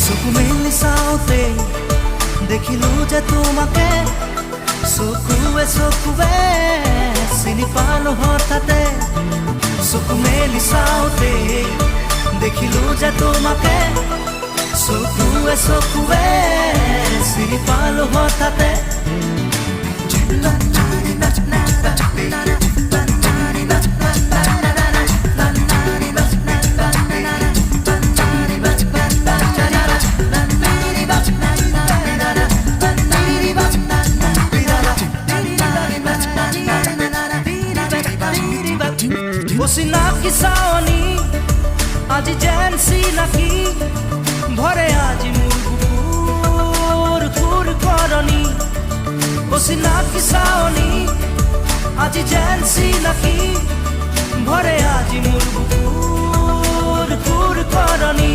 চকু মেলি চাওঁতে দেখিলো যে তোমাকে চকুৱে চকুৱে চিনি পালো হঠাতে চকু মেলি চাওঁতে দেখিলো যে তোমাকে চকুৱে চকুৱে চিনি পালো হঠাতে চিনাকি চাৱনী আজি যেন চিনাকি ভৰে আজি মোৰ বুকুৰ খুৰ কৰণী চিনাকি চাৱনী আজি যেন চিনাকি ভৰে আজি মোৰ বুকুৰ খুৰ কৰণী